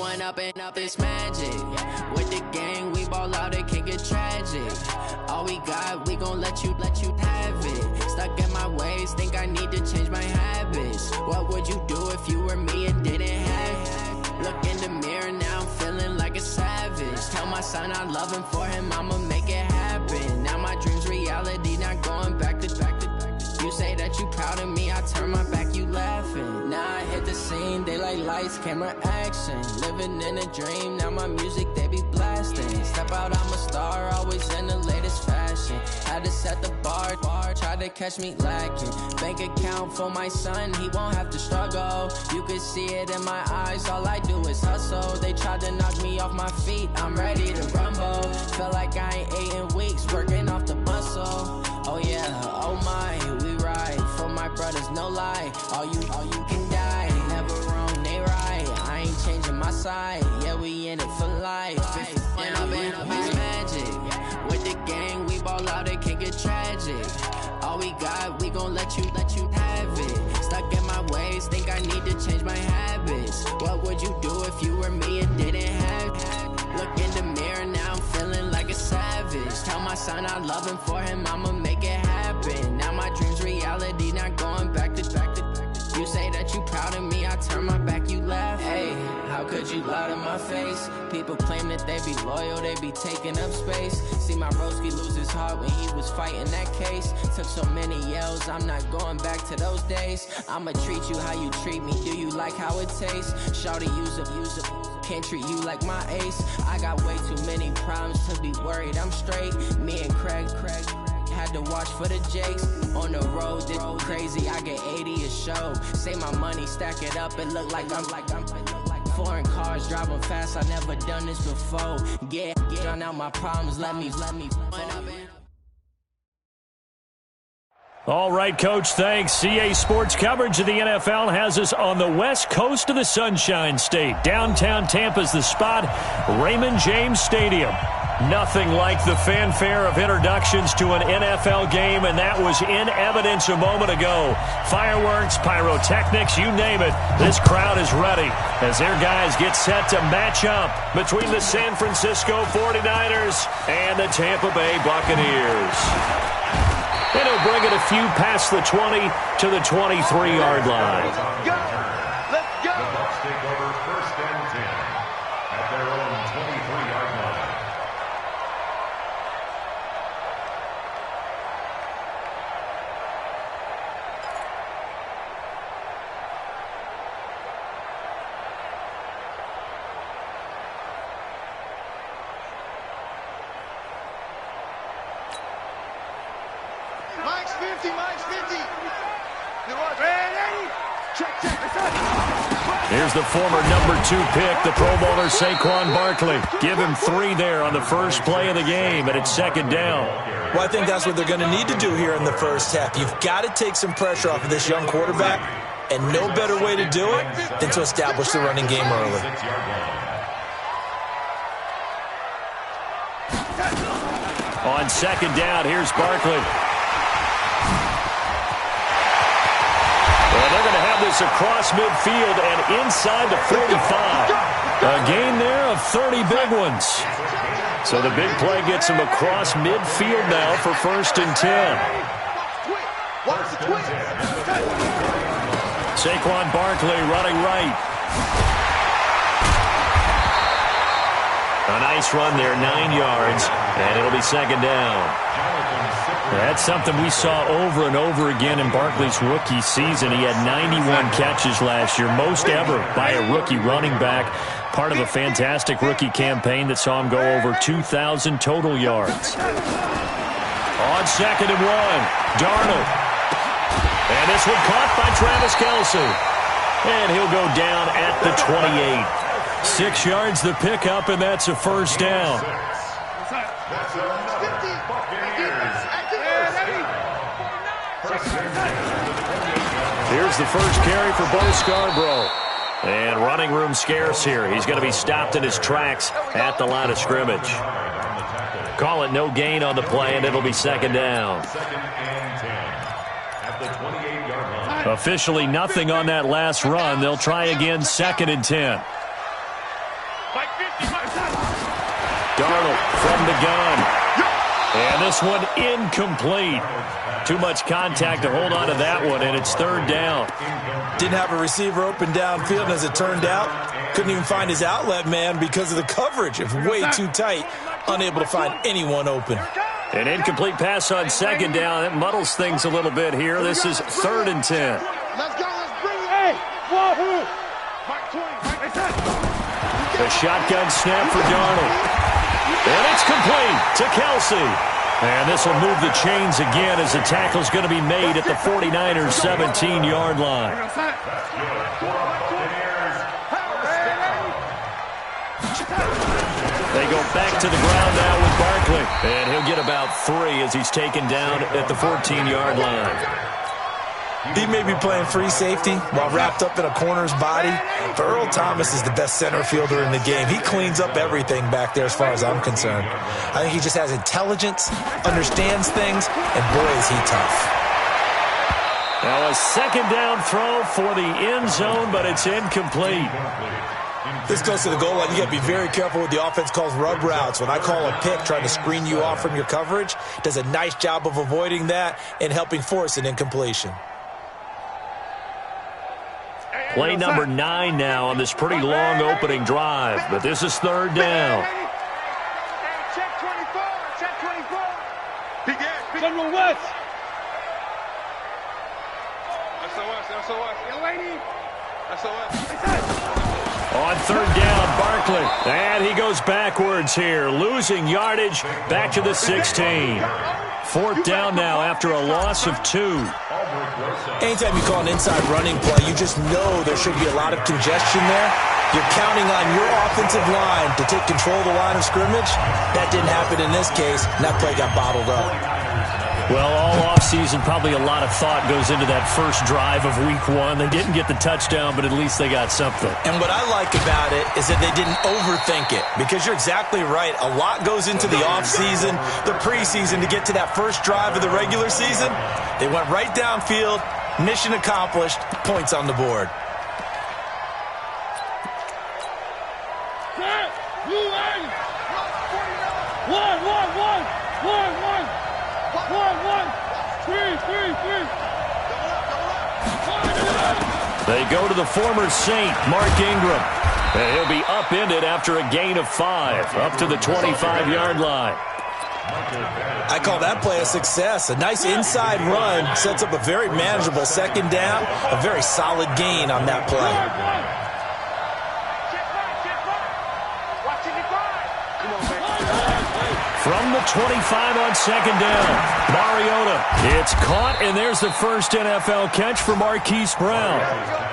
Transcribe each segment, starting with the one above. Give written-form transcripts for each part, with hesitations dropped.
one up and up, it's magic. With the gang, we ball out, it can get tragic. All we got, we gon' let you have it. Stuck in my ways, think I need to change my habits. What would you do if you were me and didn't have it? Look in the mirror, now I'm feeling like a savage. Tell my son I love him, for him I'ma make it happen. Now my dream's reality, not going back to. You say that you proud of me, I turn my back, you laughing. Now I hit the scene, they like lights, camera, action. Living in a dream, now my music, they be blasting. Step out, I'm a star, always in the latest fashion. Had to set the bar, try to catch me lacking. Bank account for my son, he won't have to struggle. You can see it in my eyes, all I do is hustle. They tried to knock me off my feet, I'm ready to rumble. Feel like I ain't ate in weeks, working off the muscle. Oh yeah, oh my, we ride for my brothers, no lie. All you can die, never wrong, they right. I ain't changing my side, yeah, we in it for life. And up it's magic. With the gang, we ball out, it can get tragic. All we got, we gon' let you have it. Stuck in my ways, think I need to change my habits. What would you do if you were me and didn't have it? Look in the mirror, now I'm feeling like a savage. Tell my son I love him, for him I'ma make it happen. Now my dream's reality, not going back to. You say that you proud of me, I turn my back, you laugh. Hey, how could you lie to my face? People claim that they be loyal, they be taking up space. See my broski lose his heart when he was fighting that case. Took so many yells, I'm not going back to those days. I'ma treat you how you treat me, do you like how it tastes? Shawty, use up, can't treat you like my ace. I got way too many problems to be worried, I'm straight. Me and Craig had to watch for the Jakes. On the road, this crazy, I get 80 a show. Say my money, stack it up, it look like I'm foreign cars, driving fast, I never done this before. Get on out my problems, let me. All right, Coach, thanks. CA Sports coverage of the NFL has us on the west coast of the Sunshine State. Downtown Tampa's the spot, Raymond James Stadium. Nothing like the fanfare of introductions to an NFL game, and that was in evidence a moment ago. Fireworks, pyrotechnics, you name it. This crowd is ready as their guys get set to match up between the San Francisco 49ers and the Tampa Bay Buccaneers. And he'll bring it a few past the 20 to the 23-yard line. Let's go! The Bucs take over 1st and 10 at their own 23-yard line. Mike's 50. Here's the former number 2 pick, the Pro Bowler Saquon Barkley. Give him 3 there on the first play of the game, and it's 2nd down. Well, I think that's what they're going to need to do here in the first half. You've got to take some pressure off of this young quarterback, and no better way to do it than to establish the running game early. On 2nd down, here's Barkley. Well, they're going to have this across midfield and inside the 45. A gain there of 30 big ones. So the big play gets him across midfield now for 1st and 10. Saquon Barkley running right. A nice run there, 9 yards, and it'll be 2nd down. That's something we saw over and over again in Barkley's rookie season. He had 91 catches last year, most ever by a rookie running back. Part of a fantastic rookie campaign that saw him go over 2,000 total yards. On 2nd and 1, Darnold. And this one caught by Travis Kelce. And he'll go down at the 28. 6 yards the pickup, and that's a 1st down. Here's the first carry for Bo Scarborough. And running room scarce here. He's going to be stopped in his tracks at the line of scrimmage. Call it no gain on the play, and it'll be 2nd down. Officially nothing on that last run. They'll try again 2nd and 10. Darnold from the gun. And this one incomplete. Too much contact to hold on to that one, and it's third down. Didn't have a receiver open downfield, and as it turned out, couldn't even find his outlet man because of the coverage. It was way too tight, unable to find anyone open. An incomplete pass on second down. That muddles things a little bit here. This is 3rd and 10. Let's go. Let's bring it. Hey, wahoo. The shotgun snap for Darnold. And it's complete to Kelsey. And this will move the chains again as the tackle's going to be made at the 49ers' 17-yard line. They go back to the ground now with Barkley. And he'll get about 3 as he's taken down at the 14-yard line. He may be playing free safety while wrapped up in a corner's body, but Earl Thomas is the best center fielder in the game. He cleans up everything back there as far as I'm concerned. I think he just has intelligence, understands things, and boy, is he tough. Now a second down throw for the end zone, but it's incomplete. This goes to the goal line. You got to be very careful with the offense calls rub routes. When I call a pick trying to screen you off from your coverage, does a nice job of avoiding that and helping force an incompletion. Play number 9 now on this pretty long opening drive, but this is 3rd down. Check 24. Check 24. General West. On 3rd down, Barkley. And he goes backwards here, losing yardage back to the 16. 4th down now after a loss of 2. Anytime you call an inside running play, you just know there should be a lot of congestion there. You're counting on your offensive line to take control of the line of scrimmage. That didn't happen in this case, and that play got bottled up. Well, all offseason, probably a lot of thought goes into that first drive of week 1. They didn't get the touchdown, but at least they got something. And what I like about it is that they didn't overthink it, because you're exactly right. A lot goes into the offseason, the preseason, to get to that first drive of the regular season. They went right downfield, mission accomplished, points on the board. They go to the former Saint, Mark Ingram. And he'll be upended after a gain of 5, up to the 25-yard line. I call that play a success. A nice inside run sets up a very manageable second down, a very solid gain on that play. From the 25 on second down, Mariota. It's caught, and there's the first NFL catch for Marquise Brown.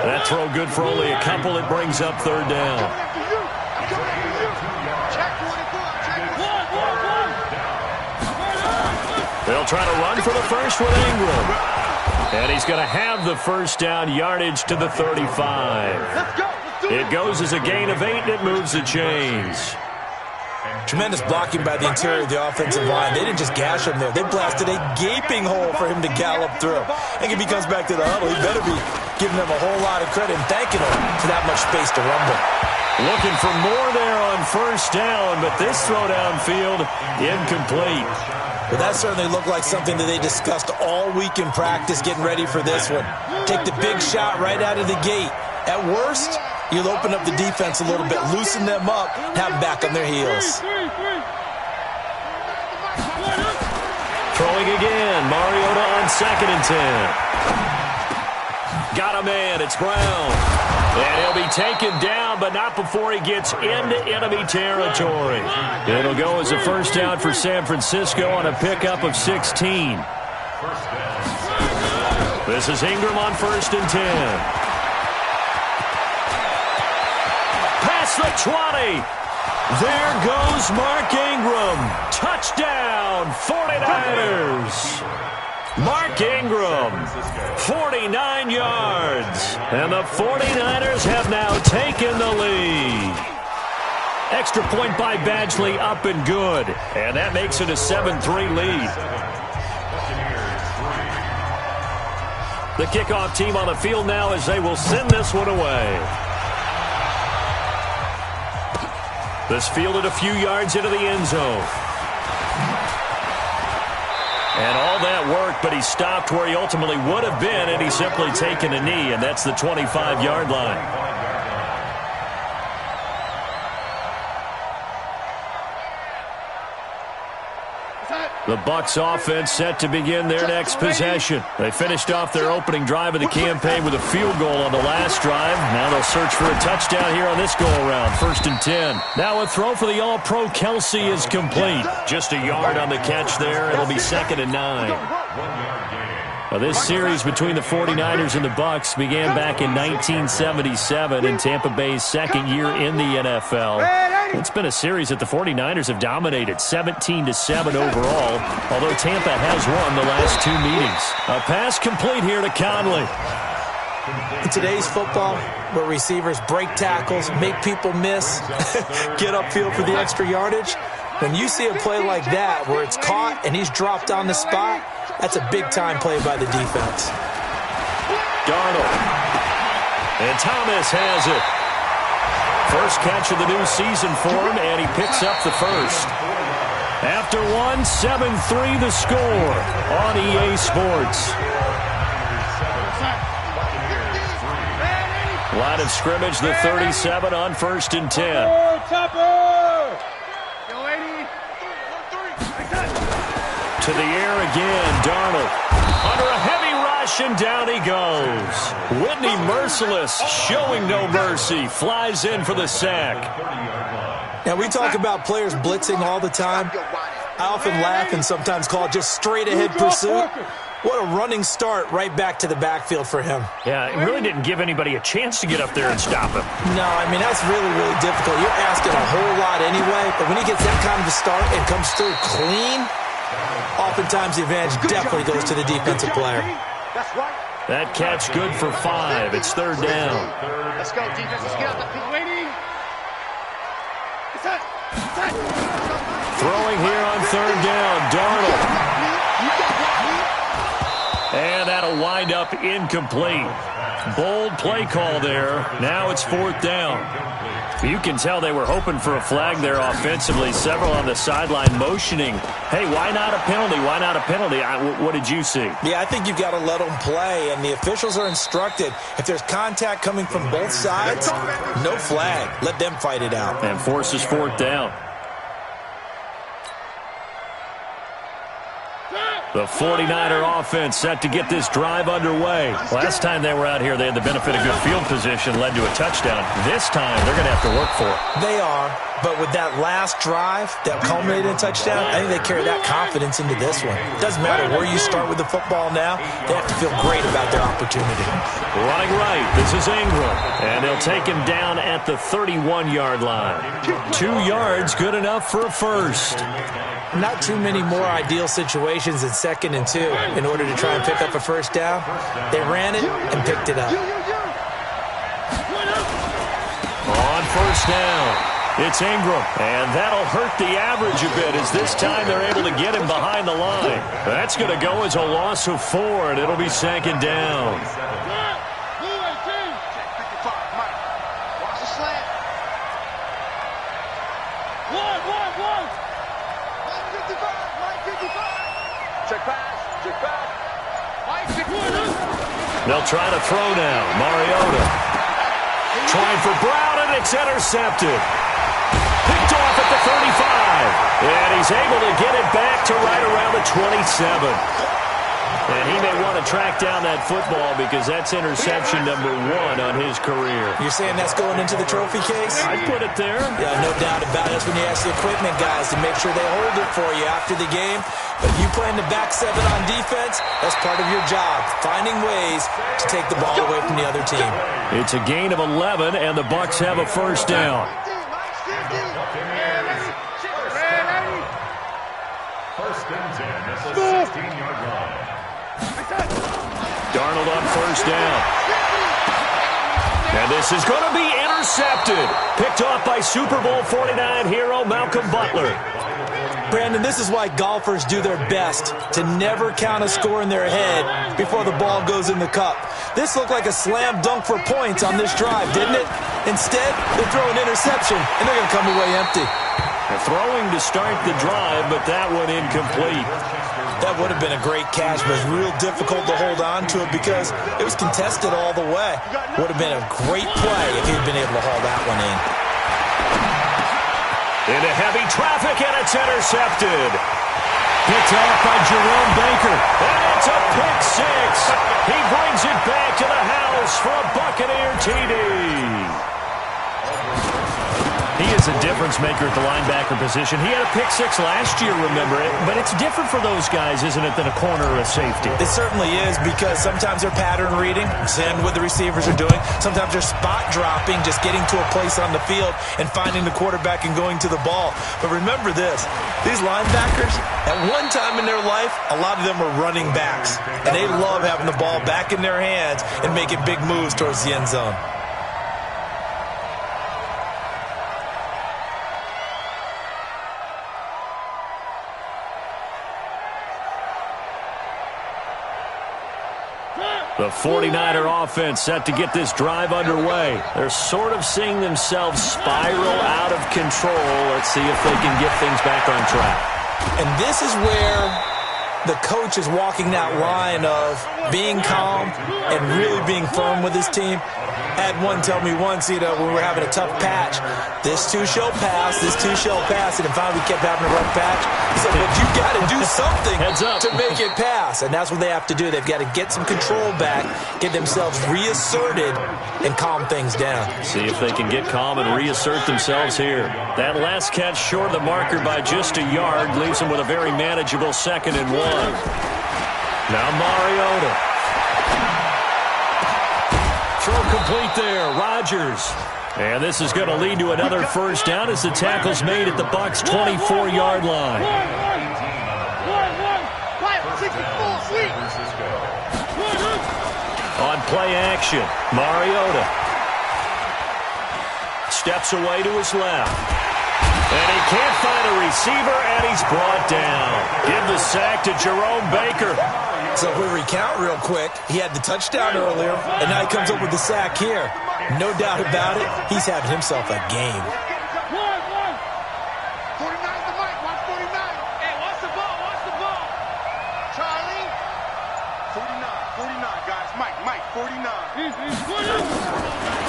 That throw good for only a couple. It brings up 3rd down. They'll try to run for the first with Ingram. And he's going to have the first down yardage to the 35. It goes as a gain of 8, and it moves the chains. Tremendous blocking by the interior of the offensive line. They didn't just gash him there. They blasted a gaping hole for him to gallop through. I think if he comes back to the huddle, he better be giving them a whole lot of credit and thanking him for that much space to rumble. Looking for more there on first down, but this throw downfield, incomplete. Well, that certainly looked like something that they discussed all week in practice, getting ready for this one. Take the big shot right out of the gate. At worst, you'll open up the defense a little bit, loosen them up, have them back on their heels. Throwing again, Mariota on 2nd and 10. Got a man, it's Brown. And he'll be taken down, but not before he gets into enemy territory. It'll go as a first down for San Francisco on a pickup of 16. This is Ingram on 1st and 10. Past the 20. There goes Mark Ingram. Touchdown, 49ers. Mark Ingram, 49 yards. And the 49ers have now taken the lead. Extra point by Badgley, up and good. And that makes it a 7-3 lead. The kickoff team on the field now as they will send this one away. This fielded a few yards into the end zone. And all that work, but he stopped where he ultimately would have been, and he's simply taken a knee, and that's the 25-yard line. The Bucs offense set to begin their next possession. They finished off their opening drive of the campaign with a field goal on the last drive. Now they'll search for a touchdown here on this go-around. 1st and 10. Now a throw for the All-Pro Kelce is complete. Just a yard on the catch there. It'll be 2nd and 9. Now, this series between the 49ers and the Bucs began back in 1977 in Tampa Bay's second year in the NFL. It's been a series that the 49ers have dominated, 17-7 overall, although Tampa has won the last 2 meetings. A pass complete here to Conley. In today's football, where receivers break tackles, make people miss, get upfield for the extra yardage, when you see a play like that where it's caught and he's dropped on the spot, that's a big-time play by the defense. Darnold. And Thomas has it. First catch of the new season for him, and he picks up the first. After one, 7-3 the score on EA Sports. Line of scrimmage, the 37 on 1st and 10. To the air again, Darnold. Under a heavy rush, and down he goes. Whitney Merciless, showing no mercy, flies in for the sack. Now, we talk about players blitzing all the time. I often laugh and sometimes call it just straight-ahead pursuit. What a running start right back to the backfield for him. Yeah, it really didn't give anybody a chance to get up there and stop him. No, I mean, that's really, really difficult. You're asking a whole lot anyway, but when he gets that kind of a start and comes through clean, oftentimes the advantage definitely goes to the defensive player. That catch good for 5. It's 3rd down. Let's go, defense. Let's get out the field. Throwing here on 3rd down, Darnold. And that'll wind up incomplete. Bold play call there. Now it's 4th down. You can tell they were hoping for a flag there offensively. Several on the sideline motioning, hey, why not a penalty? Why not a penalty? What did you see? Yeah, I think you've got to let them play, and the officials are instructed. If there's contact coming from both sides, no flag. Let them fight it out. And forces 4th down. The 49er offense set to get this drive underway. Last time they were out here, they had the benefit of good field position, led to a touchdown. This time, they're going to have to work for it. They are, but with that last drive that culminated in a touchdown, I think they carry that confidence into this one. It doesn't matter where you start with the football now. They have to feel great about their opportunity. Running right, this is Ingram. And they'll take him down at the 31-yard line. 2 yards, good enough for a first. Not too many more ideal situations in 2nd and 2 in order to try and pick up a first down. They ran it and picked it up. On 1st down, it's Ingram. And that'll hurt the average a bit as this time they're able to get him behind the line. That's going to go as a loss of 4, and it'll be 2nd down. They'll try to throw now. Mariota trying for Brown, and it's intercepted. Picked off at the 35. And he's able to get it back to right around the 27. And he may want to track down that football because that's interception number 1 on his career. You're saying that's going into the trophy case? I'd put it there. Yeah, no doubt about it. That's when you ask the equipment guys to make sure they hold it for you after the game. But you playing the back 7 on defense, that's part of your job, finding ways to take the ball away from the other team. It's a gain of 11, and the Bucs have a first down. First and 10 at the 16-yard line. Darnold on 1st down. And this is going to be intercepted. Picked off by Super Bowl 49 hero Malcolm Butler. Brandon, this is why golfers do their best to never count a score in their head before the ball goes in the cup. This looked like a slam dunk for points on this drive, didn't it? Instead, they throw an interception, and they're going to come away empty. They're throwing to start the drive, but that one incomplete. That would have been a great catch, but it was real difficult to hold on to it because it was contested all the way. Would have been a great play if he'd been able to haul that one in. Into heavy traffic, and it's intercepted. Picked off by Jerome Baker, and it's a pick six. He brings it back to the house for a Buccaneer TD. He is a difference maker at the linebacker position. He had a pick six last year, remember it, but it's different for those guys, isn't it, than a corner or a safety? It certainly is, because sometimes they're pattern reading, seeing what the receivers are doing. Sometimes they're spot dropping, just getting to a place on the field and finding the quarterback and going to the ball. But remember this, these linebackers, at one time in their life, a lot of them were running backs, and they love having the ball back in their hands and making big moves towards the end zone. The 49er offense set to get this drive underway. They're sort of seeing themselves spiral out of control. Let's see if they can get things back on track. And this is where the coach is walking that line of being calm and really being firm with his team. Had one tell me once, when we were having a tough patch, this too shall pass, this too shall pass, and finally we kept having a rough patch. He said, but you got to do something to make it pass, and that's what they have to do. They've got to get some control back, get themselves reasserted, and calm things down. See if they can get calm and reassert themselves here. That last catch short of the marker by just a yard leaves them with a very manageable 2nd and 1. Now Mariota. Throw complete there, Rodgers. And this is going to lead to another first down as the tackle's made at the Bucs' 24-yard line. On play action, Mariota steps away to his left. And he can't find a receiver, and he's brought down. Give the sack to Jerome Baker. So if we recount real quick, he had the touchdown earlier, and now he comes up with the sack here. No doubt about it, he's having himself a game. 49 the mic, watch 49. Hey, watch the ball, Charlie. 49, guys. Mike, 49.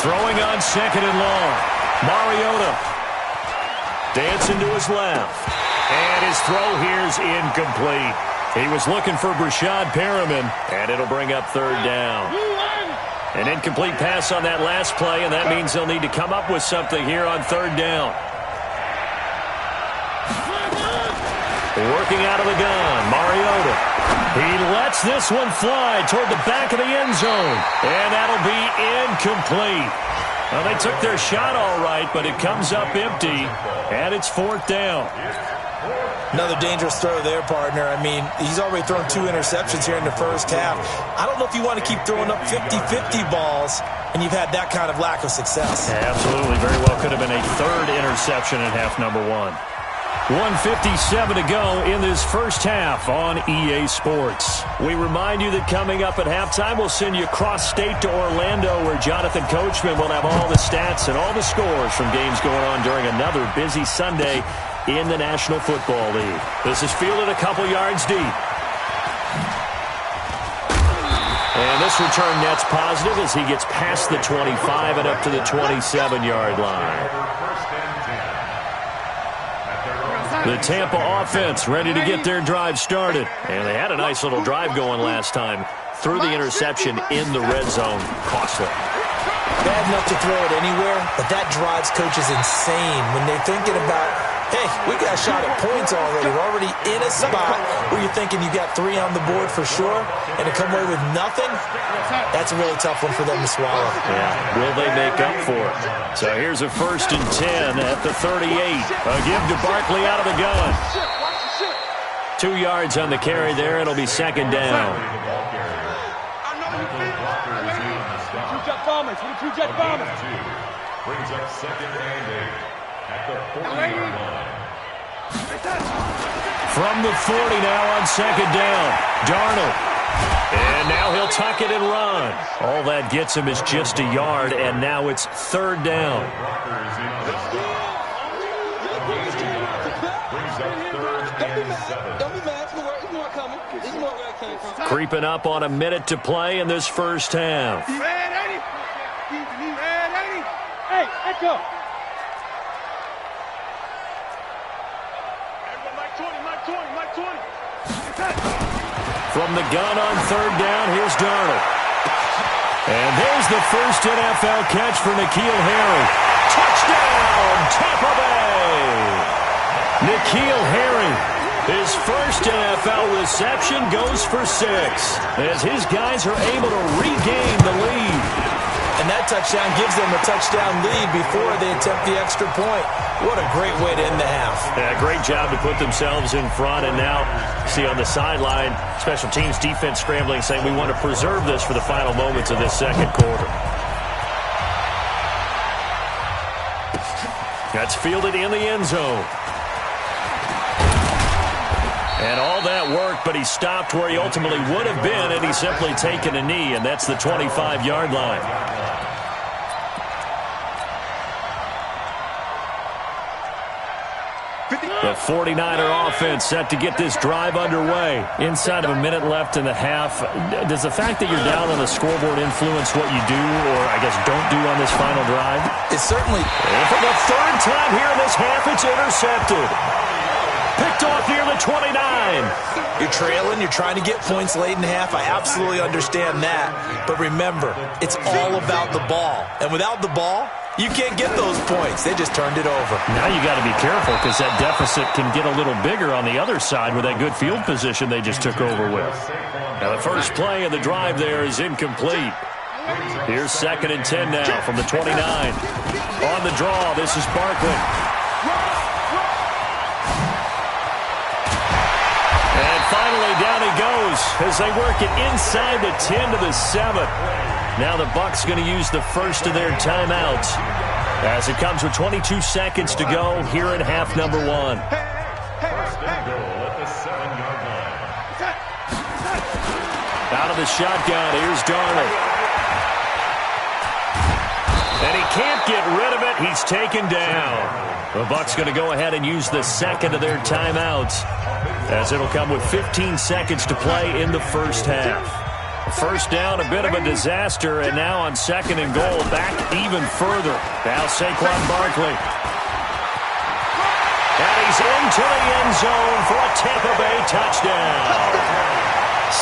Throwing on 2nd and long. Mariota dancing to his left. And his throw here's incomplete. He was looking for Brashad Perriman, and it'll bring up 3rd down. An incomplete pass on that last play, and that means they'll need to come up with something here on 3rd down. Working out of the gun, Mariota. He lets this one fly toward the back of the end zone, and that'll be incomplete. Well, they took their shot all right, but it comes up empty, and it's 4th down. Another dangerous throw there, partner. I mean, he's already thrown 2 interceptions here in the first half. I don't know if you want to keep throwing up 50-50 balls, and you've had that kind of lack of success. Yeah, absolutely. Very well could have been a 3rd interception in half number 1. 1:57 to go in this first half on EA Sports. We remind you that coming up at halftime, we'll send you cross-state to Orlando, where Jonathan Coachman will have all the stats and all the scores from games going on during another busy Sunday in the National Football League. This is fielded a couple yards deep. And this return net's positive as he gets past the 25 and up to the 27-yard line. The Tampa offense ready to get their drive started. And they had a nice little drive going last time. Threw the interception in the red zone. Costly. Bad enough to throw it anywhere, but that drives coaches insane when they're thinking about, hey, we got a shot at points already. We're already in a spot where you're thinking you got 3 on the board for sure, and to come away with nothing, that's a really tough one for them to swallow. Yeah, will they make up for it? So here's a 1st and 10 at the 38. A give to Barkley out of the gun. 2 yards on the carry there. It'll be 2nd down. Two-jet bombers. Brings up 2nd and 8 at the 40-yard line. From the 40 now on second down. Darnold. And now he'll tuck it and run. All that gets him is just a yard, and now it's third down. Creeping up on a minute to play in this first half. Hey, let's go. Mike 20. From the gun on third down, here's Darnold. And there's the first NFL catch for N'Keal Harry. Touchdown, Tampa Bay! N'Keal Harry, his first NFL reception, goes for 6 as his guys are able to regain the lead. And that touchdown gives them a touchdown lead before they attempt the extra point. What a great way to end the half. Yeah, great job to put themselves in front. And now, see on the sideline, special teams defense scrambling, saying we want to preserve this for the final moments of this second quarter. That's fielded in the end zone. And all that work, but he stopped where he ultimately would have been, and he's simply taken a knee, and that's the 25-yard line. The 49er offense set to get this drive underway. Inside of a minute left in the half, does the fact that you're down on the scoreboard influence what you do, or I guess don't do on this final drive? It certainly... And for the third time here in this half, it's intercepted. Picked off near the 29. You're trailing. You're trying to get points late in half. I absolutely understand that. But remember, it's all about the ball. And without the ball, you can't get those points. They just turned it over. Now you got to be careful because that deficit can get a little bigger on the other side with that good field position they just took over with. Now the first play of the drive there is incomplete. Here's 2nd and 10 now from the 29. On the draw, this is Barkley. And finally, down he goes as they work it inside the 10 to the 7. Now the Bucs going to use the first of their timeouts as it comes with 22 seconds to go here in half number 1. First and goal at the 7-yard line. Out of the shotgun, here's Darnold. And he can't get rid of it. He's taken down. The Bucs going to go ahead and use the second of their timeouts as it'll come with 15 seconds to play in the first half. First down, a bit of a disaster, and now on 2nd and goal, back even further. Now Saquon Barkley. And he's into the end zone for a Tampa Bay touchdown.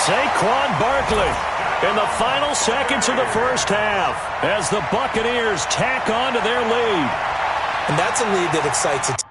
Saquon Barkley in the final seconds of the first half as the Buccaneers tack on to their lead. And that's a lead that excites a team.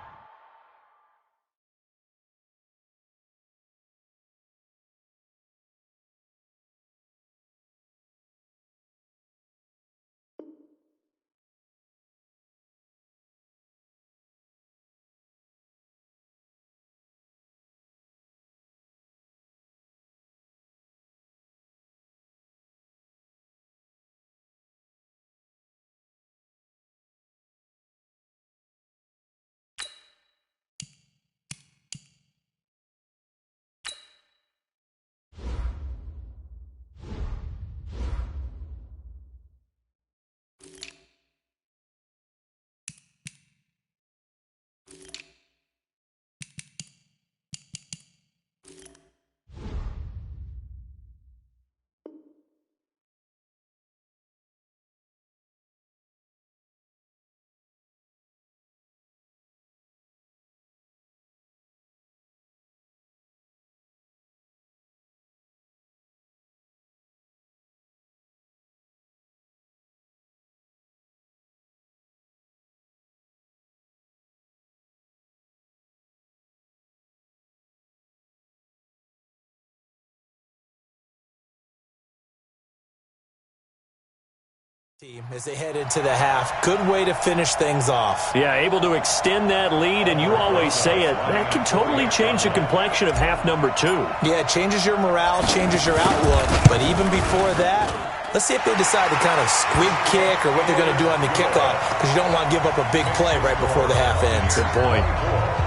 Team as they head into the half. Good way to finish things off. Yeah, able to extend that lead, and you always say it, that can totally change the complexion of half number 2. Yeah, it changes your morale, changes your outlook, but even before that, let's see if they decide to kind of squib kick or what they're going to do on the kickoff, because you don't want to give up a big play right before the half ends. Good point.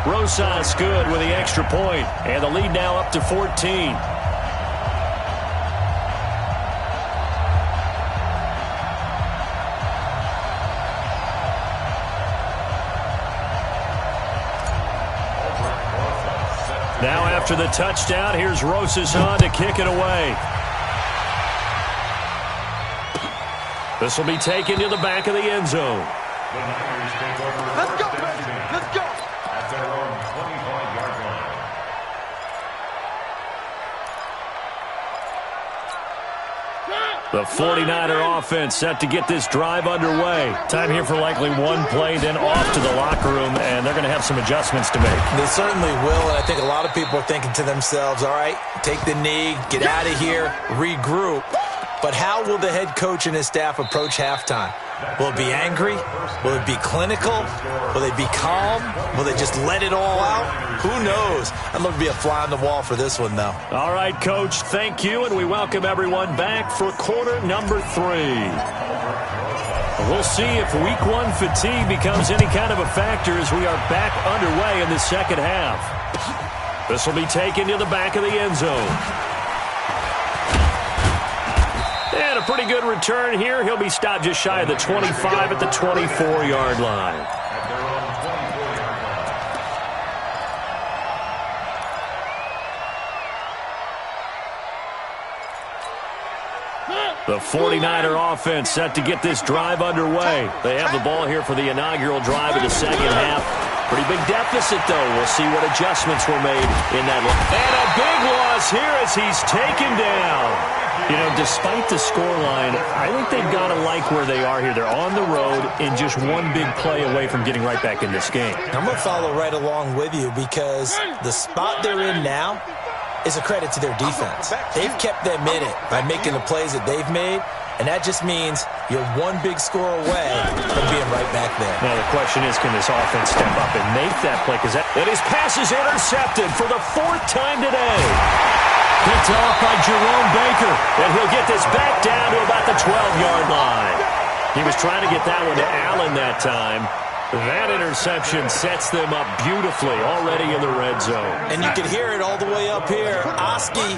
Rosas good with the extra point, and the lead now up to 14. Now after the touchdown, here's Rosas on to kick it away. This will be taken to the back of the end zone. The Niners take over. Let's go, baby. Let's go. At their own 25-yard line. The 49er offense set to get this drive underway. Time here for likely one play, then off to the locker room, and they're going to have some adjustments to make. They certainly will, and I think a lot of people are thinking to themselves, all right, take the knee, get out of here, regroup. But how will the head coach and his staff approach halftime? Will it be angry? Will it be clinical? Will they be calm? Will they just let it all out? Who knows? I'd love to be a fly on the wall for this one, though. All right, Coach, thank you, and we welcome everyone back for quarter number 3. We'll see if week 1 fatigue becomes any kind of a factor as we are back underway in the second half. This will be taken to the back of the end zone. And a pretty good return here. He'll be stopped just shy of the 25 at the 24-yard line. The 49er offense set to get this drive underway. They have the ball here for the inaugural drive of the second half. Pretty big deficit, though. We'll see what adjustments were made in that. And a big loss here as he's taken down. You know, despite the scoreline, I think they've got to like where they are here. They're on the road and just one big play away from getting right back in this game. I'm going to follow right along with you because the spot they're in now is a credit to their defense. They've kept them in it by making the plays that they've made, and that just means you're one big score away from being right back there. Now the question is, can this offense step up and make that play? Because his pass is intercepted for the 4th time today. Picked off by Jerome Baker, and he'll get this back down to about the 12-yard line. He was trying to get that one to Allen that time. That interception sets them up beautifully already in the red zone. And you can hear it all the way up here. Oski,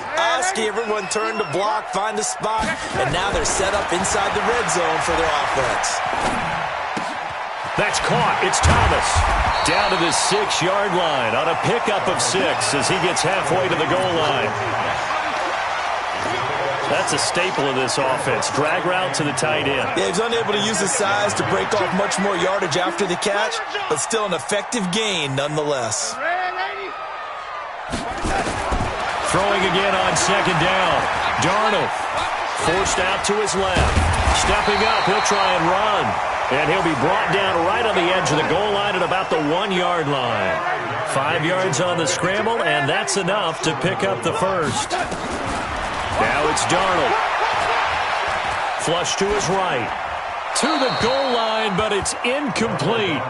everyone turned to block, find a spot, and now they're set up inside the red zone for their offense. That's caught. It's Thomas. Down to the 6-yard line on a pickup of 6 as he gets halfway to the goal line. That's a staple of this offense. Drag route to the tight end. Yeah, he's unable to use his size to break off much more yardage after the catch, but still an effective gain nonetheless. Throwing again on second down. Darnold forced out to his left. Stepping up, he'll try and run. And he'll be brought down right on the edge of the goal line at about the 1-yard line. 5 yards on the scramble, and that's enough to pick up the first. Now it's Darnold. Flush to his right. To the goal line, but it's incomplete.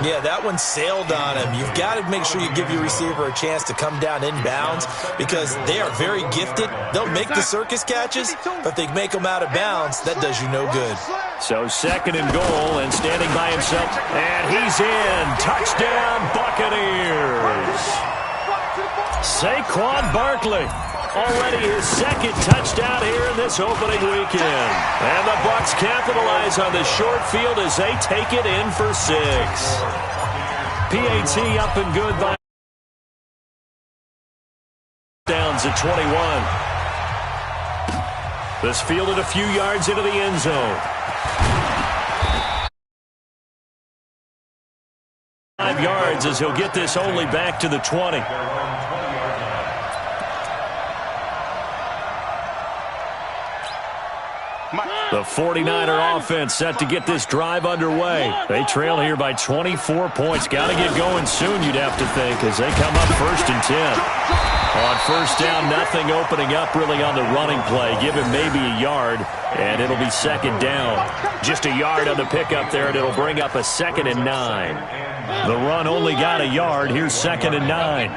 Yeah, that one sailed on him. You've got to make sure you give your receiver a chance to come down inbounds because they are very gifted. They'll make the circus catches, but if they make them out of bounds, that does you no good. So 2nd and goal, and standing by himself, and he's in. Touchdown, Buccaneers. Saquon Barkley. Already his 2nd touchdown here in this opening weekend. And the Bucs capitalize on the short field as they take it in for 6. PAT up and good by downs at 21. This fielded a few yards into the end zone. 5 yards as he'll get this only back to the 20. The 49er offense set to get this drive underway. They trail here by 24 points. Got to get going soon, you'd have to think, as they come up 1st and 10. On 1st down, nothing opening up really on the running play. Give him maybe a yard, and it'll be 2nd down. Just a yard on the pickup there, and it'll bring up a 2nd and 9. The run only got a yard. Here's 2nd and 9.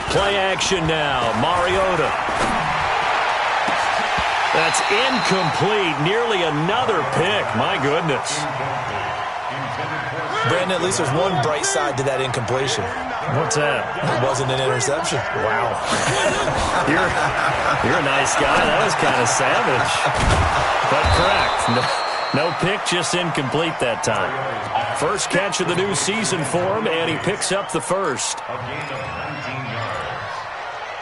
Play action now. Mariota. That's incomplete. Nearly another pick. My goodness. Brandon, at least there's one bright side to that incompletion. What's that? It wasn't an interception. Wow. You're a nice guy. That was kind of savage. But correct. No pick, just incomplete that time. First catch of the new season for him, and he picks up the first.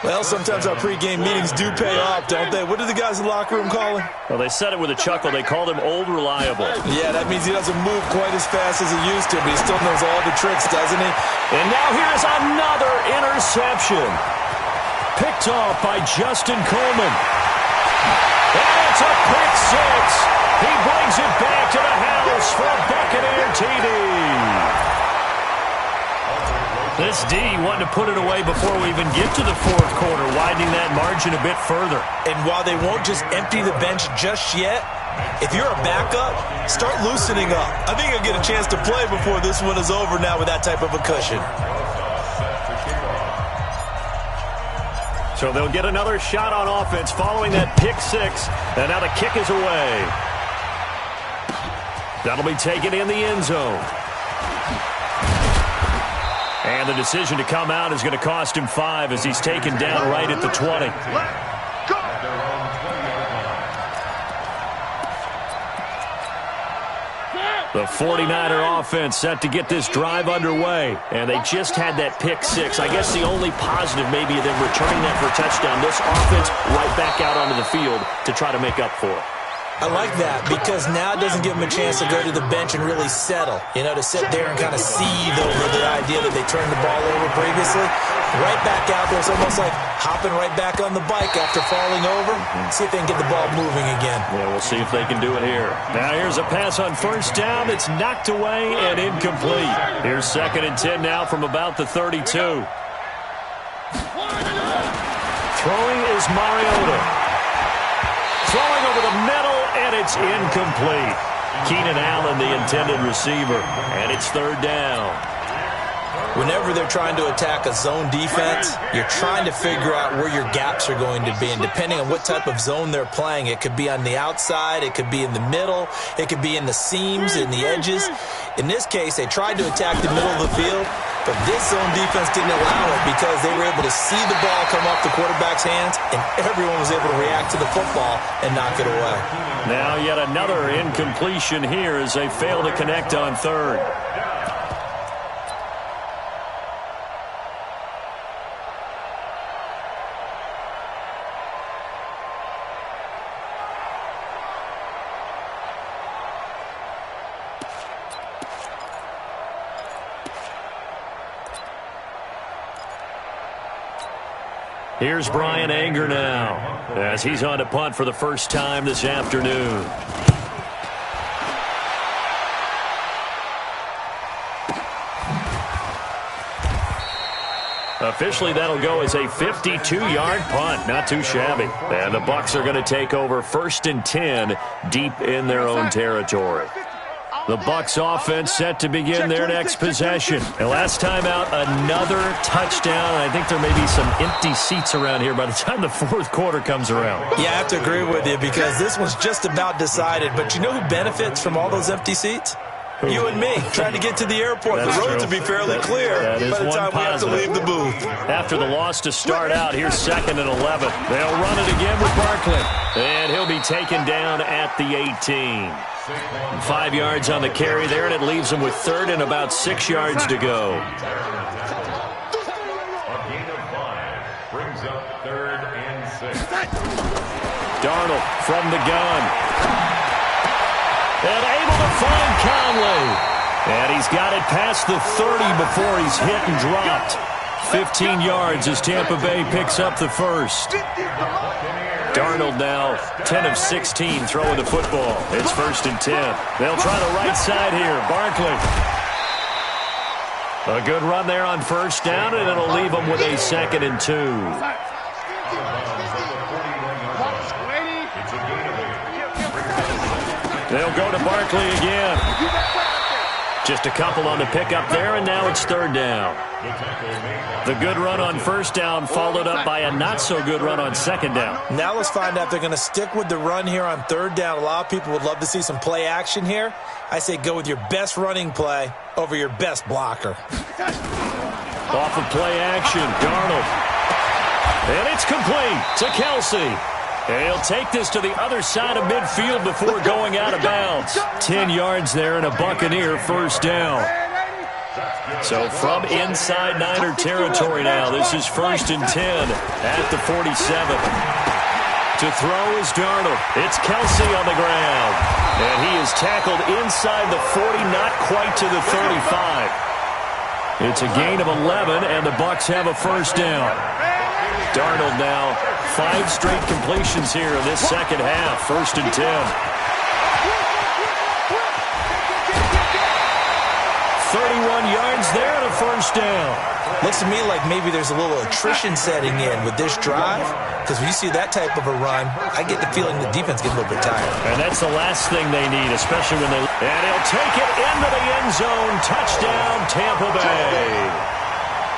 Well, sometimes our pregame meetings do pay off, don't they? What did the guys in the locker room call him? Well, they said it with a chuckle. They called him Old Reliable. Yeah, that means he doesn't move quite as fast as he used to, but he still knows all the tricks, doesn't he? And now here's another interception. Picked off by Justin Coleman. And it's a pick six. He brings it back to the house for a Buccaneer TD. This D wanted to put it away before we even get to the fourth quarter, widening that margin a bit further. And while they won't just empty the bench just yet, if you're a backup, start loosening up. I think you'll get a chance to play before this one is over now with that type of a cushion. So they'll get another shot on offense following that pick six. And now the kick is away. That'll be taken in the end zone. And the decision to come out is going to cost him 5 as he's taken down right at the 20. The 49er offense set to get this drive underway. And they just had that pick six. I guess the only positive maybe of them returning that for a touchdown. This offense right back out onto the field to try to make up for it. I like that because now it doesn't give them a chance to go to the bench and really settle. You know, to sit there and kind of seethe over the idea that they turned the ball over previously. Right back out there. It's almost like hopping right back on the bike after falling over. See if they can get the ball moving again. Yeah, we'll see if they can do it here. Now here's a pass on first down. It's knocked away and incomplete. Here's 2nd and 10 now from about the 32. Throwing is Mariota. Throwing over the middle, and it's incomplete. Keenan Allen, the intended receiver, and it's 3rd down. Whenever they're trying to attack a zone defense, you're trying to figure out where your gaps are going to be. And depending on what type of zone they're playing, it could be on the outside, it could be in the middle, it could be in the seams, in the edges. In this case, they tried to attack the middle of the field, but this zone defense didn't allow it because they were able to see the ball come off the quarterback's hands, and everyone was able to react to the football and knock it away. Now yet another incompletion here as they fail to connect on 3rd. Here's Brian Anger now as he's on to punt for the first time this afternoon. Officially, that'll go as a 52-yard punt. Not too shabby. And the Bucs are going to take over 1st and 10 deep in their own territory. The Bucs offense set to begin their next possession. And last time out, another touchdown. I think there may be some empty seats around here by the time the fourth quarter comes around. Yeah, I have to agree with you because this one's just about decided. But you know who benefits from all those empty seats? You and me, trying to get to the airport. That's the roads true. will be fairly clear by the time we have to leave the booth. After the loss to start out, here's 2nd and 11. They'll run it again with Barkley. And he'll be taken down at the 18. 5 yards on the carry there, and it leaves him with 3rd and about 6 yards to go. A gain of 5 brings up 3rd and 6. Darnold from the gun. And able to find Conley. And he's got it past the 30 before he's hit and dropped. 15 yards as Tampa Bay picks up the first. Darnold now 10 of 16 throwing the football. It's 1st and 10. They'll try the right side here. Barkley. A good run there on first down, and it'll leave them with a 2nd and 2. They'll go to Barkley again. Just a couple on the pickup there, and now it's third down. The good run on first down followed up by a not-so-good run on second down. Now let's find out if they're going to stick with the run here on third down. A lot of people would love to see some play action here. I say go with your best running play over your best blocker. Off of play action, Darnold. And it's complete to Kelsey. And he'll take this to the other side of midfield before going out of bounds. 10 yards there and a Buccaneer first down. So from inside Niner territory now, this is 1st and 10 at the 47. To throw is Darnold. It's Kelsey on the ground. And he is tackled inside the 40, not quite to the 35. It's a gain of 11, and the Bucs have a first down. Darnold now, 5 straight completions here in this second half. 1st and 10. 31 yards there and a first down. Looks to me like maybe there's a little attrition setting in with this drive, because when you see that type of a run, I get the feeling the defense gets a little bit tired. And that's the last thing they need, especially when they... And he'll take it into the end zone. Touchdown, Tampa Bay.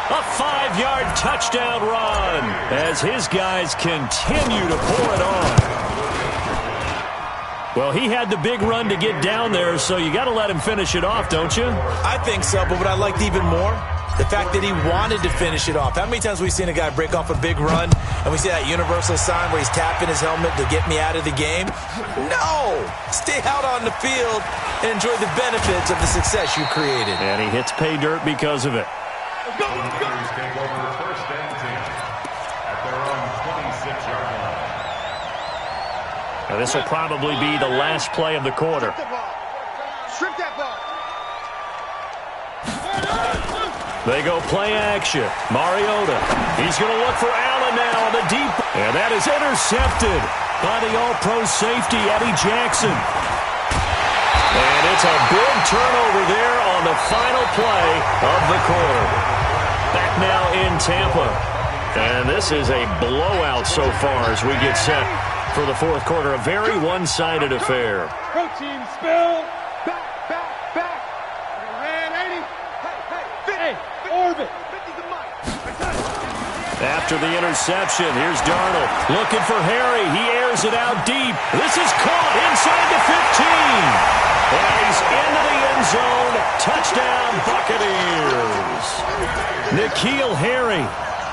A 5-yard touchdown run as his guys continue to pour it on. Well, he had the big run to get down there, so you got to let him finish it off, don't you? I think so, but what I liked even more, the fact that he wanted to finish it off. How many times have we seen a guy break off a big run, and we see that universal sign where he's tapping his helmet to get me out of the game? No! Stay out on the field and enjoy the benefits of the success you created. And he hits pay dirt because of it. Take over 1st and 10 at their own 26-yard line. Now this will probably be the last play of the quarter. Strip that ball. They go play action. Mariota. He's going to look for Allen now on the deep. And that is intercepted by the all-pro safety, Eddie Jackson. And it's a big turnover there on the final play of the quarter. Back now in Tampa. And this is a blowout so far as we get set for the fourth quarter. A very one-sided affair. Protein spill. Back. Red 80. Hey, orbit. 50's the mic. After the interception, here's Darnold looking for Harry. He airs it out deep. This is caught inside the 15. And he's into the end zone. Touchdown, Buccaneers. N'Keal Harry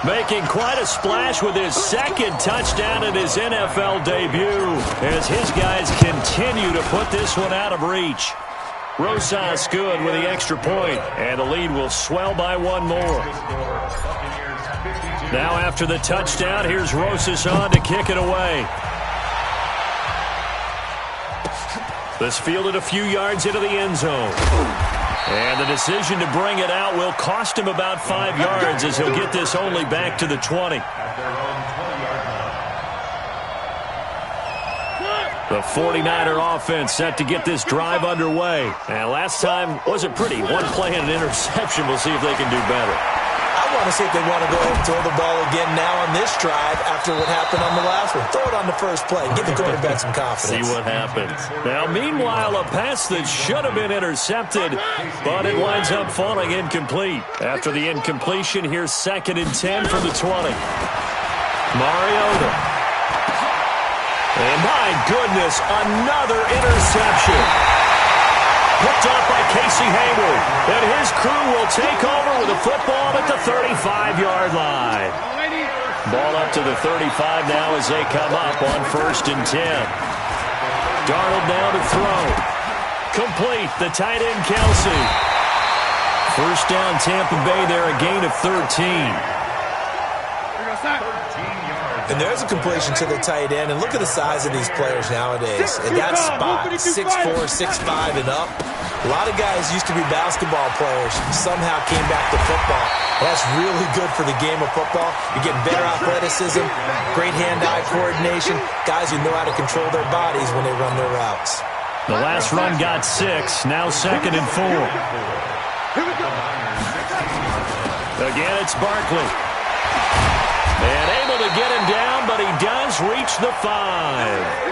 making quite a splash with his second touchdown in his NFL debut as his guys continue to put this one out of reach. Rosas good with the extra point, and the lead will swell by one more. Now after the touchdown, here's Rosas on to kick it away. This fielded a few yards into the end zone. And the decision to bring it out will cost him about 5 yards as he'll get this only back to the 20. The 49er offense set to get this drive underway. And last time wasn't pretty. One play and an interception. We'll see if they can do better. I want to see if they want to go ahead and throw the ball again now on this drive after what happened on the last one. Throw it on the first play. Give the quarterback some confidence. See what happens. Now, meanwhile, a pass that should have been intercepted, but it winds up falling incomplete. After the incompletion, here's 2nd and 10 from the 20. Mariota. And my goodness, another interception. Picked off by Casey Hayward. And his crew will take over with a football at the 35-yard line. Ball up to the 35 now as they come up on 1st and 10. Darnold now to throw. Complete, the tight end Kelsey. First down Tampa Bay there, a gain of 13. And there's a completion to the tight end. And look at the size of these players nowadays. At that spot, 6'4", 6'5", and up. A lot of guys used to be basketball players, somehow came back to football. And that's really good for the game of football. You're getting better athleticism, great hand-eye coordination, guys who know how to control their bodies when they run their routes. The last run got 6, now 2nd and 4. Again, it's Barkley. And able to get him down, but he does reach the 5.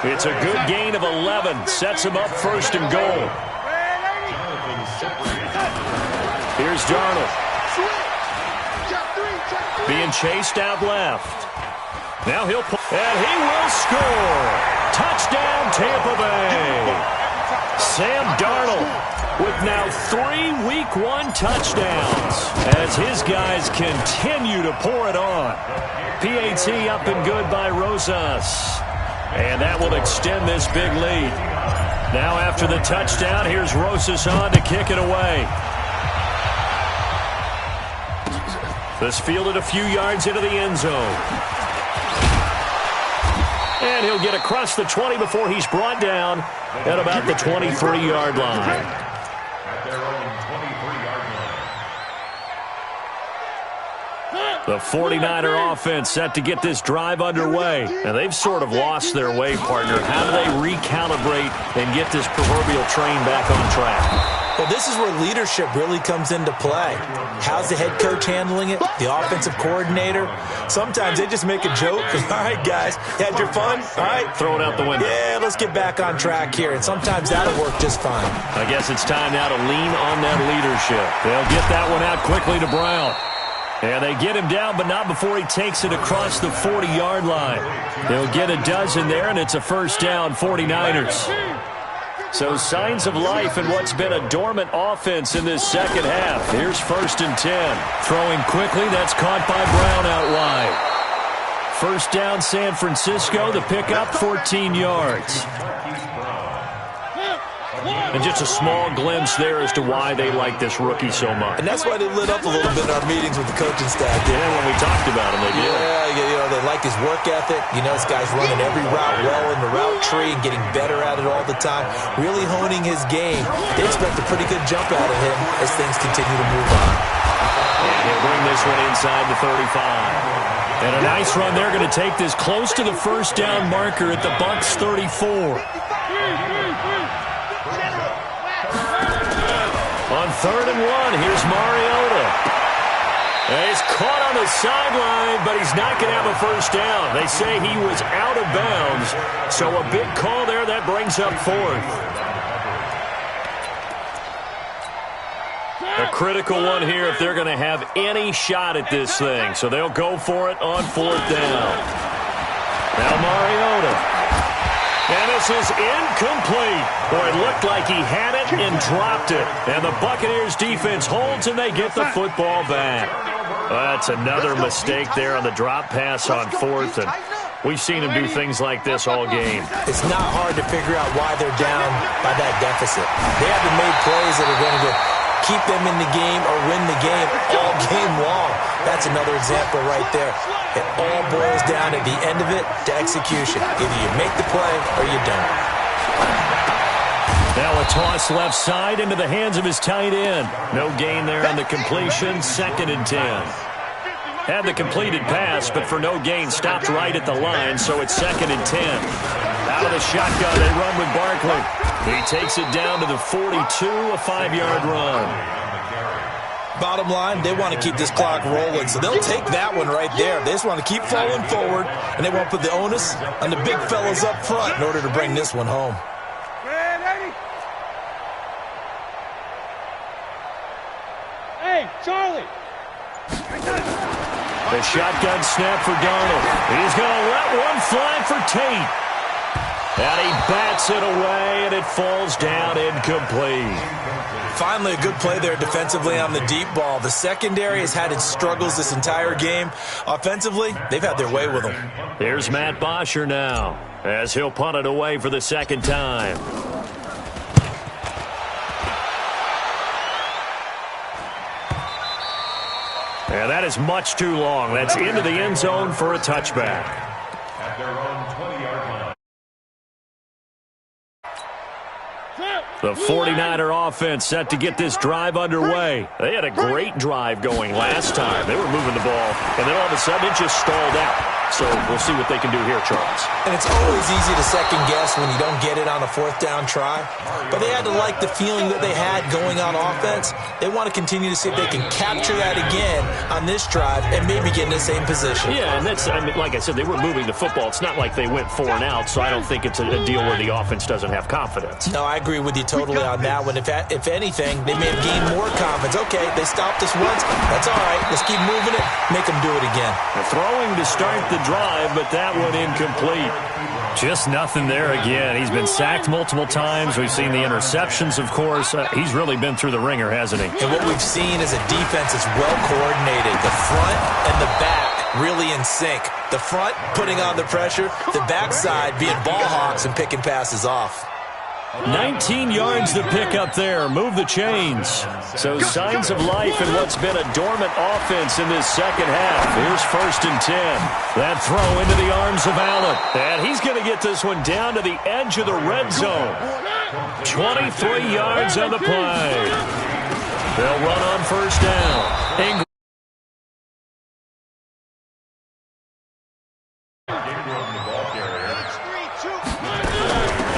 It's a good gain of 11. Sets him up 1st and goal. Here's Darnold. Being chased out left. Now he'll pull, and he will score. Touchdown, Tampa Bay. Sam Darnold with now 3 Week 1 touchdowns as his guys continue to pour it on. PAT up and good by Rosas. And that will extend this big lead. Now after the touchdown, here's Rosas on to kick it away. This fielded a few yards into the end zone. And he'll get across the 20 before he's brought down at about the 23-yard line. At their own 23-yard line. The 49er offense set to get this drive underway. And they've sort of lost their way, partner. How do they recalibrate and get this proverbial train back on track? Well, this is where leadership really comes into play. How's the head coach handling it? The offensive coordinator? Sometimes they just make a joke. All right, guys, you had your fun? All right. Throw it out the window. Yeah, let's get back on track here. And sometimes that'll work just fine. I guess it's time now to lean on that leadership. They'll get that one out quickly to Brown. And they get him down, but not before he takes it across the 40-yard line. They'll get a dozen there, and it's a first down, 49ers. So signs of life in what's been a dormant offense in this second half. Here's 1st and 10. Throwing quickly, that's caught by Brown out wide. First down, San Francisco. The pickup, 14 yards. And just a small glimpse there as to why they like this rookie so much. And that's why they lit up a little bit in our meetings with the coaching staff. Yeah, when we talked about him, they did. Yeah, they like his work ethic. You know, this guy's running every route well in the route tree and getting better at it all the time, really honing his game. They expect a pretty good jump out of him as things continue to move on. And he'll bring this one inside the 35. And a nice run. They're going to take this close to the first down marker at the Bucs 34. On 3rd and 1, here's Mariota. And he's caught on the sideline, but he's not going to have a first down. They say he was out of bounds, so a big call there that brings up 4th. A critical one here if they're going to have any shot at this thing, so they'll go for it on 4th down. Now Mariota. And this is incomplete. Boy, it looked like he had it and dropped it. And the Buccaneers defense holds and they get the football back. That's another mistake there on the drop pass on 4th. And we've seen him do things like this all game. It's not hard to figure out why they're down by that deficit. They haven't made plays that are going to keep them in the game or win the game all game long. That's another example right there. It all boils down at the end of it to execution. Either you make the play or you don't. Now a toss left side into the hands of his tight end. No gain there on the completion. 2nd and 10. Had the completed pass, but for no gain, stopped right at the line, so it's 2nd and 10. Out of the shotgun, they run with Barkley. He takes it down to the 42, a 5-yard run. Bottom line, they want to keep this clock rolling, so they'll take that one right there. They just want to keep falling forward, and they want to put the onus on the big fellas up front in order to bring this one home. Hey, Charlie! The shotgun snap for Darnold. He's going to let one fly for Tate. And he bats it away, and it falls down incomplete. Finally, a good play there defensively on the deep ball. The secondary has had its struggles this entire game. Offensively, they've had their way with them. Here's Matt Bosher now, as he'll punt it away for the 2nd time. And that is much too long. That's into the end zone for a touchback. At their own 20-yard line. The 49er offense set to get this drive underway. They had a great drive going last time. They were moving the ball, and then all of a sudden it just stalled out. So we'll see what they can do here, Charles. And it's always easy to second guess when you don't get it on a fourth down try. But they had to like the feeling that they had going on offense. They want to continue to see if they can capture that again on this drive and maybe get in the same position. Yeah, and that's, I mean, like I said, they were moving the football. It's not like they went 4 and out, so I don't think it's a deal where the offense doesn't have confidence. No, I agree with you totally on that one. If anything, they may have gained more confidence. Okay, they stopped us once. That's all right. Let's keep moving it. Make them do it again. They're throwing to start the drive, but that one incomplete. Just nothing there again. He's been sacked multiple times. We've seen the interceptions, of course. He's really been through the ringer, hasn't he? And what we've seen is a defense that's well coordinated. The front and the back really in sync. The front putting on the pressure, the backside being ball hawks and picking passes off. 19 yards to pick up there. Move the chains. So signs of life in what's been a dormant offense in this second half. Here's 1st and 10. That throw into the arms of Allen. And he's going to get this one down to the edge of the red zone. 23 yards on the play. They'll run on 1st down.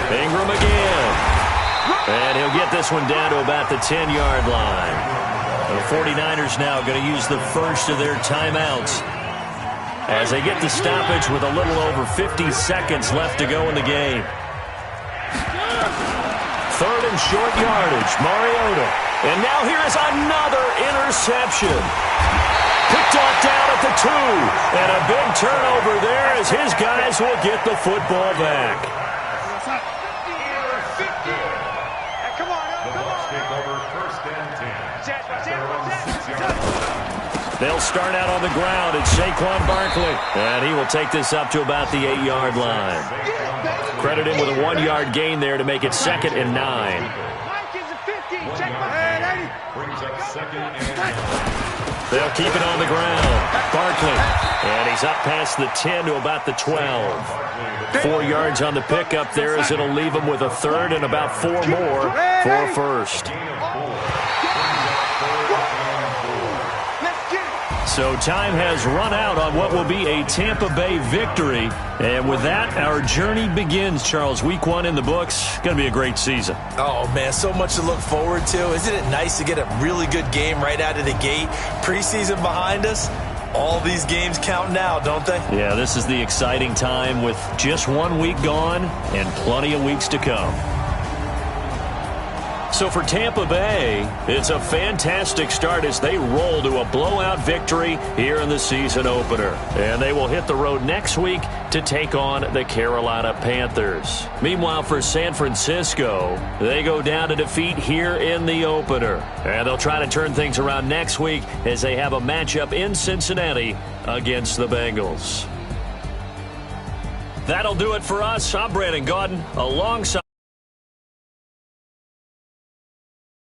Ingram again. And he'll get this one down to about the 10-yard line. The 49ers now going to use the first of their timeouts as they get the stoppage with a little over 50 seconds left to go in the game. 3rd and short yardage. Mariota. And now here is another interception. Picked off down at the 2. And a big turnover there as his guys will get the football back. They'll start out on the ground. It's Saquon Barkley. And he will take this up to about the 8-yard line. Credit him with a 1-yard gain there to make it 2nd and 9. They'll keep it on the ground. Barkley. And he's up past the 10 to about the 12. 4 yards on the pickup there as it'll leave him with a 3rd and about 4 more for 1st. So time has run out on what will be a Tampa Bay victory. And with that, our journey begins, Charles. Week 1 in the books. Going to be a great season. Oh, man, so much to look forward to. Isn't it nice to get a really good game right out of the gate? Preseason behind us. All these games count now, don't they? Yeah, this is the exciting time with just 1 week gone and plenty of weeks to come. So for Tampa Bay, it's a fantastic start as they roll to a blowout victory here in the season opener. And they will hit the road next week to take on the Carolina Panthers. Meanwhile, for San Francisco, they go down to defeat here in the opener. And they'll try to turn things around next week as they have a matchup in Cincinnati against the Bengals. That'll do it for us. I'm Brandon Gaudin alongside